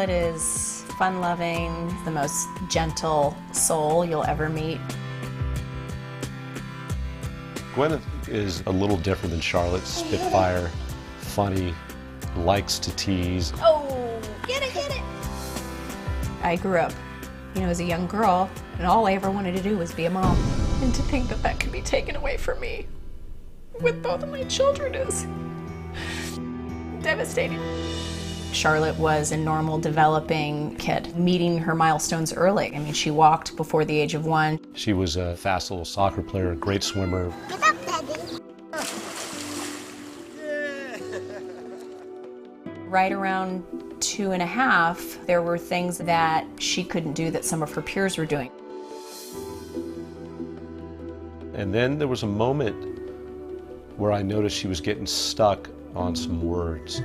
Charlotte is fun-loving, the most gentle soul you'll ever meet. Gwyneth is a little different than Charlotte. Spitfire, funny, likes to tease. Oh, get it, get it. I grew up, as a young girl, and all I ever wanted to do was be a mom. And to think that that could be taken away from me with both of my children is devastating. Charlotte was a normal developing kid, meeting her milestones early. I mean, she walked before the age of 1. She was a fast little soccer player, a great swimmer. Get up, baby. Right around 2.5, there were things that she couldn't do that some of her peers were doing. And then there was a moment where I noticed she was getting stuck on some words.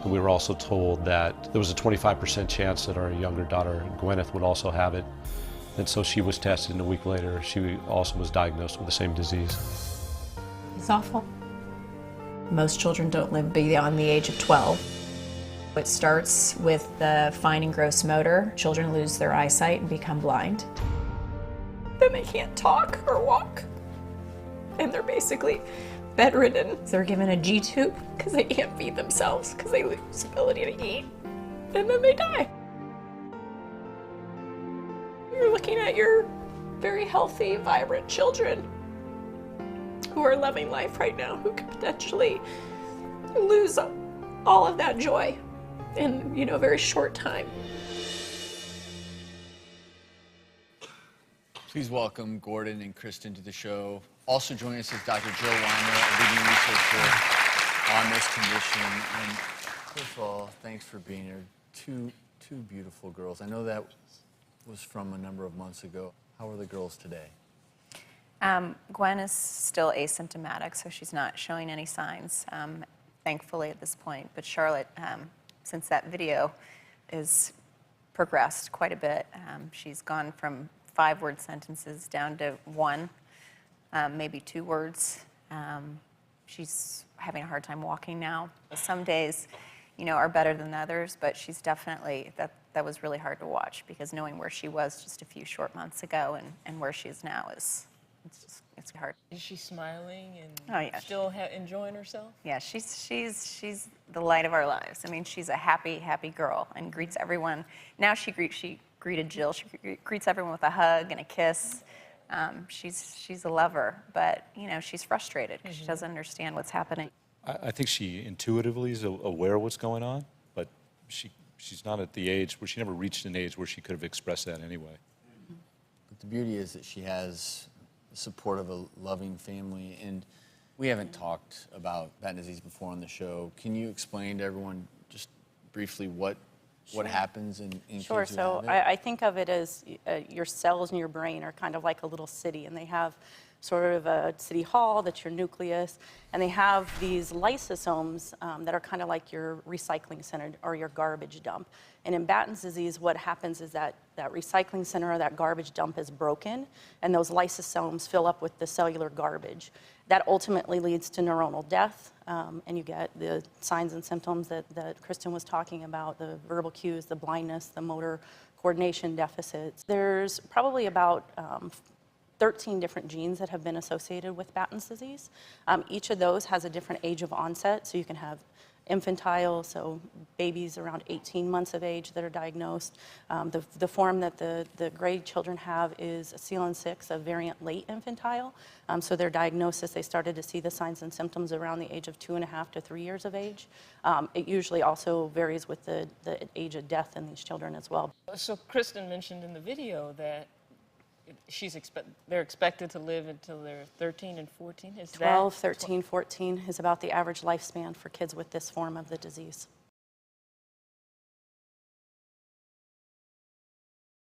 We were also told that there was a 25% chance that our younger daughter, Gwyneth, would also have it. And so she was tested, and a week later, she also was diagnosed with the same disease. It's awful. Most children don't live beyond the age of 12. It starts with the fine and gross motor. Children lose their eyesight and become blind. Then they can't talk or walk. And they're basically bedridden. They're given a G-tube because they can't feed themselves because they lose ability to eat. And then they die. You're looking at your very healthy, vibrant children who are loving life right now, who could potentially lose all of that joy in, a very short time. Please welcome Gordon and Kristen to the show. Also joining us is Dr. Joe Weiner, a leading researcher on this condition. And first of all, thanks for being here. Two beautiful girls. I know that was from a number of months ago. How are the girls today? Gwen is still asymptomatic, so she's not showing any signs, thankfully at this point. But Charlotte, since that video, is progressed quite a bit. She's gone from 5-word sentences down to 1, maybe 2 words. She's having a hard time walking now. Some days, are better than others, but she's definitely, that was really hard to watch, because knowing where she was just a few short months ago and where she is now it's hard. Is she smiling and Oh, yeah. still enjoying herself? Yeah, she's the light of our lives. I mean, she's a happy girl and greets everyone. Now she greeted Jill. She greets everyone with a hug and a kiss. She's a lover, but she's frustrated because she doesn't understand what's happening. I think she intuitively is aware of what's going on, but she's not at the age where she never reached an age where she could have expressed that anyway. But the beauty is that she has the support of a loving family, and we haven't talked about Batten disease before on the show. Can you explain to everyone just briefly what happens in Sure. kids who So have it? I think of it as your cells in your brain are kind of like a little city, and they have sort of a city hall that's your nucleus, and they have these lysosomes that are kind of like your recycling center or your garbage dump. And in Batten's disease, what happens is that recycling center or that garbage dump is broken, and those lysosomes fill up with the cellular garbage. That ultimately leads to neuronal death, and you get the signs and symptoms that Kristen was talking about, the verbal cues, the blindness, the motor coordination deficits. There's probably about 13 different genes that have been associated with Batten's disease. Each of those has a different age of onset, so you can have infantile, so babies around 18 months of age that are diagnosed. The form that the gray children have is a CLN6, a variant late infantile. So their diagnosis, they started to see the signs and symptoms around the age of 2.5 to 3 years of age. It usually also varies with the age of death in these children as well. So Kristen mentioned in the video that they're expected to live until they're 13 and 14. Is 12, 13, 14 is about the average lifespan for kids with this form of the disease.